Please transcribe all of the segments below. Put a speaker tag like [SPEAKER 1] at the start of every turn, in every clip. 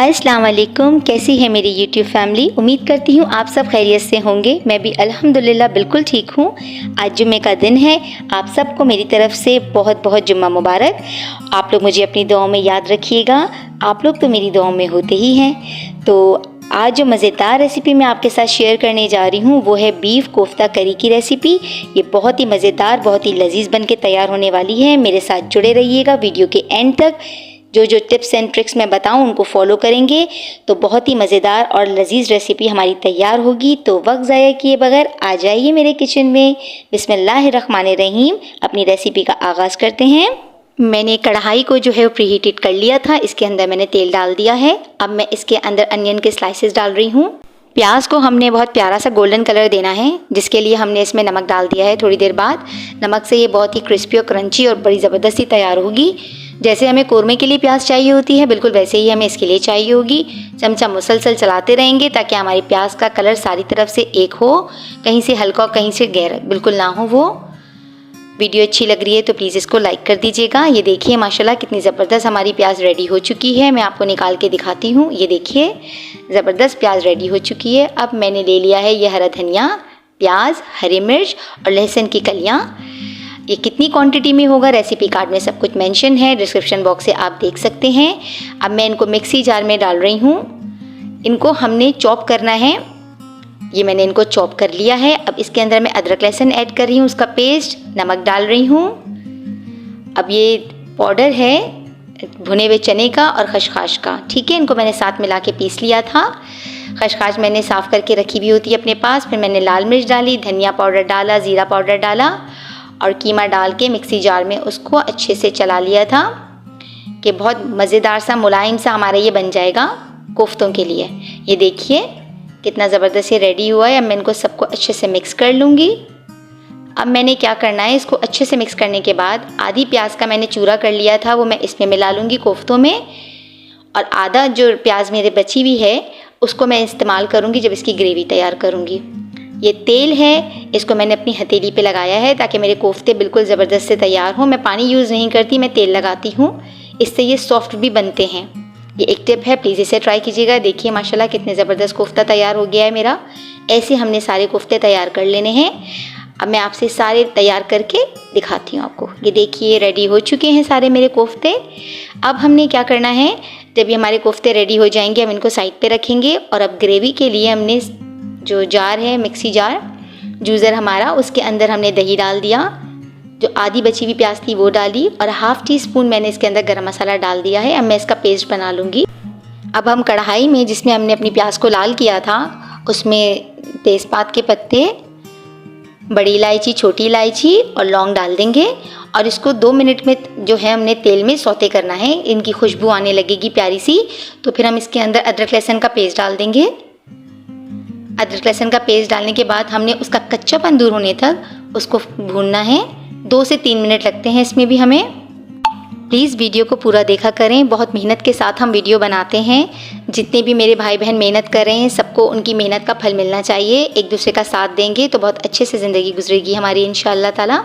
[SPEAKER 1] अस्सलाम वालेकुम। कैसी है मेरी यूट्यूब फैमिली। उम्मीद करती हूँ आप सब खैरियत से होंगे। मैं भी अल्हम्दुलिल्लाह बिल्कुल ठीक हूँ। आज जुम्मे का दिन है। आप सबको मेरी तरफ से बहुत बहुत जुम्मा मुबारक। आप लोग मुझे अपनी दुआओं में याद रखिएगा। आप लोग तो मेरी दुआओं में होते ही हैं। तो आज जो मज़ेदार रेसिपी मैं आपके साथ शेयर करने जा रही हूँ वो है बीफ कोफ्ता करी की रेसिपी। ये बहुत ही मज़ेदार, बहुत ही लजीज बन के तैयार होने वाली है। मेरे साथ जुड़े रहिएगा वीडियो के एंड तक। जो जो टिप्स एंड ट्रिक्स मैं बताऊं उनको फॉलो करेंगे तो बहुत ही मज़ेदार और लजीज रेसिपी हमारी तैयार होगी। तो वक्त ज़ाया किए बगैर आ जाइए मेरे किचन में। बिस्मिल्लाहिर्रहमानिर्रहीम। अपनी रेसिपी का आगाज़ करते हैं। मैंने कढ़ाई को जो है वो प्रीहीटेड कर लिया था। इसके अंदर मैंने तेल डाल दिया है। अब मैं इसके अंदर अनियन के स्लाइसेस डाल रही हूँ। प्याज को हमने बहुत प्यारा सा गोल्डन कलर देना है, जिसके लिए हमने इसमें नमक डाल दिया है। थोड़ी देर बाद नमक से ये बहुत ही क्रिस्पी और क्रंची और बड़ी ज़बरदस्ती तैयार होगी। जैसे हमें कोरमे के लिए प्याज चाहिए होती है, बिल्कुल वैसे ही हमें इसके लिए चाहिए होगी। चमचा मुसलसल चलाते रहेंगे ताकि हमारी प्याज का कलर सारी तरफ से एक हो, कहीं से हल्का और कहीं से गहरा बिल्कुल ना हो। वो वीडियो अच्छी लग रही है तो प्लीज़ इसको लाइक कर दीजिएगा। ये देखिए माशाल्लाह कितनी ज़बरदस्त हमारी प्याज रेडी हो चुकी है। मैं आपको निकाल के दिखाती हूँ। ये देखिए ज़बरदस्त प्याज रेडी हो चुकी है। अब मैंने ले लिया है ये हरा धनिया, प्याज, हरी मिर्च और लहसुन की कलियाँ। ये कितनी क्वांटिटी में होगा रेसिपी कार्ड में सब कुछ मेंशन है, डिस्क्रिप्शन बॉक्स से आप देख सकते हैं। अब मैं इनको मिक्सी जार में डाल रही हूँ। इनको हमने चॉप करना है। ये मैंने इनको चॉप कर लिया है। अब इसके अंदर मैं अदरक लहसुन ऐड कर रही हूँ, उसका पेस्ट, नमक डाल रही हूँ। अब ये पाउडर है भुने हुए चने का और खशखाश का, ठीक है। इनको मैंने साथ मिला के पीस लिया था। खशखाश मैंने साफ़ करके रखी हुई होती है अपने पास। फिर मैंने लाल मिर्च डाली, धनिया पाउडर डाला, ज़ीरा पाउडर डाला और कीमा डाल के मिक्सी जार में उसको अच्छे से चला लिया था कि बहुत मज़ेदार सा मुलायम सा हमारा ये बन जाएगा कोफ्तों के लिए। ये देखिए कितना ज़बरदस्त ये रेडी हुआ है। अब मैं इनको सबको अच्छे से मिक्स कर लूँगी। अब मैंने क्या करना है, इसको अच्छे से मिक्स करने के बाद आधी प्याज का मैंने चूरा कर लिया था वो मैं इसमें मिला लूँगी कोफ्तों में, और आधा जो प्याज मेरे बची हुई है उसको मैं इस्तेमाल करूँगी जब इसकी ग्रेवी तैयार करूँगी। ये तेल है, इसको मैंने अपनी हथेली पे लगाया है ताकि मेरे कोफ्ते बिल्कुल ज़बरदस्त से तैयार हों। मैं पानी यूज़ नहीं करती, मैं तेल लगाती हूँ, इससे ये सॉफ्ट भी बनते हैं। ये एक टिप है, प्लीज़ इसे ट्राई कीजिएगा। देखिए माशाल्लाह कितने ज़बरदस्त कोफ्ता तैयार हो गया है मेरा। ऐसे हमने सारे कोफ्ते तैयार कर लेने हैं। अब मैं आपसे सारे तैयार करके दिखाती हूँ आपको। ये देखिए रेडी हो चुके हैं सारे मेरे कोफ्ते। अब हमने क्या करना है, जब ये हमारे कोफ्ते रेडी हो जाएंगे हम इनको साइड पे रखेंगे। और अब ग्रेवी के लिए हमने जो जार है, मिक्सी जार जूज़र हमारा, उसके अंदर हमने दही डाल दिया, जो आधी बची हुई प्याज थी वो डाली, और हाफ़ टी स्पून मैंने इसके अंदर गरम मसाला डाल दिया है। अब मैं इसका पेस्ट बना लूँगी। अब हम कढ़ाई में जिसमें हमने अपनी प्याज को लाल किया था उसमें तेज़पात के पत्ते, बड़ी इलायची, छोटी इलायची और लौंग डाल देंगे और इसको 2 मिनट में जो है हमने तेल में सौते करना है। इनकी खुशबू आने लगेगी प्यारी सी, तो फिर हम इसके अंदर अदरक लहसुन का पेस्ट डाल देंगे। अदरक लहसुन का पेस्ट डालने के बाद हमने उसका कच्चापन दूर होने तक उसको भूनना है। 2 से 3 मिनट लगते हैं इसमें भी हमें। प्लीज़ वीडियो को पूरा देखा करें, बहुत मेहनत के साथ हम वीडियो बनाते हैं। जितने भी मेरे भाई बहन मेहनत कर रहे हैं सबको उनकी मेहनत का फल मिलना चाहिए। एक दूसरे का साथ देंगे तो बहुत अच्छे से ज़िंदगी गुजरेगी हमारी इंशाअल्लाह ताला।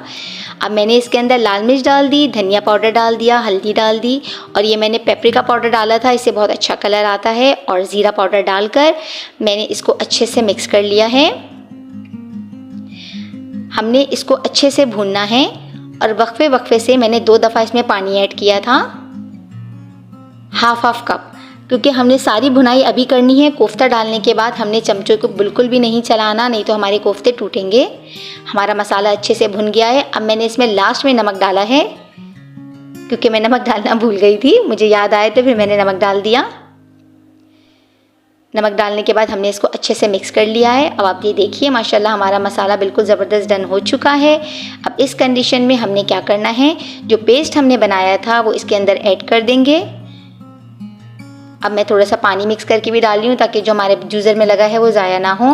[SPEAKER 1] अब मैंने इसके अंदर लाल मिर्च डाल दी, धनिया पाउडर डाल दिया, हल्दी डाल दी, और ये मैंने पेपरिका पाउडर डाला था, इससे बहुत अच्छा कलर आता है, और ज़ीरा पाउडर डालकर मैंने इसको अच्छे से मिक्स कर लिया है। हमने इसको अच्छे से भूनना है और वक्फे वक्फे से मैंने 2 दफ़ा इसमें पानी ऐड किया था, हाफ कप, क्योंकि हमने सारी भुनाई अभी करनी है। कोफ्ता डालने के बाद हमने चमचों को बिल्कुल भी नहीं चलाना, नहीं तो हमारे कोफ्ते टूटेंगे। हमारा मसाला अच्छे से भुन गया है। अब मैंने इसमें लास्ट में नमक डाला है, क्योंकि मैं नमक डालना भूल गई थी, मुझे याद आया तो फिर मैंने नमक डाल दिया। नमक डालने के बाद हमने इसको अच्छे से मिक्स कर लिया है। अब आप ये देखिए माशाल्लाह हमारा मसाला बिल्कुल ज़बरदस्त डन हो चुका है। अब इस कंडीशन में हमने क्या करना है, जो पेस्ट हमने बनाया था वो इसके अंदर ऐड कर देंगे। अब मैं थोड़ा सा पानी मिक्स करके भी डाल रही हूँ ताकि जो हमारे जूज़र में लगा है वो ज़ाया ना हो।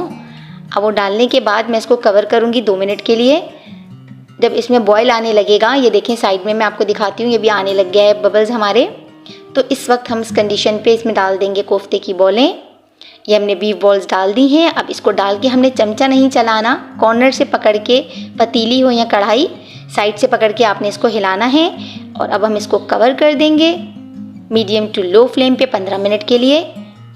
[SPEAKER 1] अब वो डालने के बाद मैं इसको कवर करूँगी 2 मिनट के लिए। जब इसमें बॉयल आने लगेगा, ये देखें साइड में मैं आपको दिखाती हूँ, ये भी आने लग गया है बबल्स हमारे, तो इस वक्त हम इस कंडीशन पे इसमें डाल देंगे कोफ्ते की बॉलें। ये हमने बीफ बॉल्स डाल दी हैं। अब इसको डाल के हमने चमचा नहीं चलाना, कॉर्नर से पकड़ के, पतीली हो या कढ़ाई, साइड से पकड़ के आपने इसको हिलाना है। और अब हम इसको कवर कर देंगे मीडियम टू लो फ्लेम पे 15 मिनट के लिए।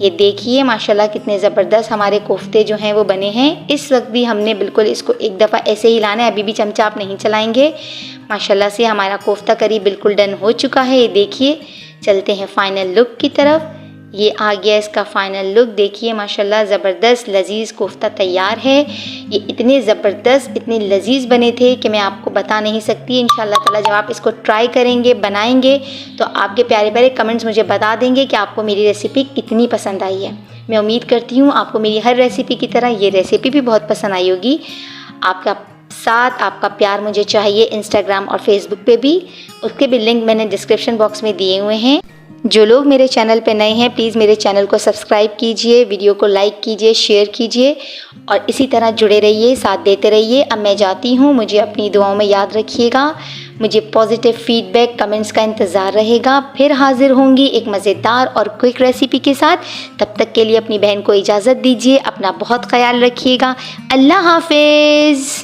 [SPEAKER 1] ये देखिए माशाल्लाह कितने ज़बरदस्त हमारे कोफ्ते जो हैं वो बने हैं। इस वक्त भी हमने बिल्कुल इसको एक दफ़ा ऐसे ही हिलाना है, अभी भी चमचा आप नहीं चलाएंगे। माशाल्लाह से हमारा कोफ्ता करी बिल्कुल डन हो चुका है। ये देखिए, चलते हैं फाइनल लुक की तरफ। ये आ गया इसका फाइनल लुक। देखिए माशाल्लाह ज़बरदस्त लजीज़ कोफ्ता तैयार है। ये इतने ज़बरदस्त, इतने लजीज़ बने थे कि मैं आपको बता नहीं सकती। इंशाल्लाह ताला जब आप इसको ट्राई करेंगे, बनाएंगे, तो आपके प्यारे प्यारे कमेंट्स मुझे बता देंगे कि आपको मेरी रेसिपी कितनी पसंद आई है। मैं उम्मीद करती हूँ आपको मेरी हर रेसिपी की तरह ये रेसिपी भी बहुत पसंद आई होगी। आपका साथ, आपका प्यार मुझे चाहिए इंस्टाग्राम और फेसबुक पे भी। उसके भी लिंक मैंने डिस्क्रिप्शन बॉक्स में दिए हुए हैं। जो लोग मेरे चैनल पे नए हैं प्लीज़ मेरे चैनल को सब्सक्राइब कीजिए, वीडियो को लाइक कीजिए, शेयर कीजिए और इसी तरह जुड़े रहिए, साथ देते रहिए। अब मैं जाती हूँ, मुझे अपनी दुआओं में याद रखिएगा। मुझे पॉजिटिव फीडबैक, कमेंट्स का इंतज़ार रहेगा। फिर हाजिर होंगी एक मज़ेदार और क्विक रेसिपी के साथ। तब तक के लिए अपनी बहन को इजाज़त दीजिए। अपना बहुत ख्याल रखिएगा। अल्लाह हाफिज़।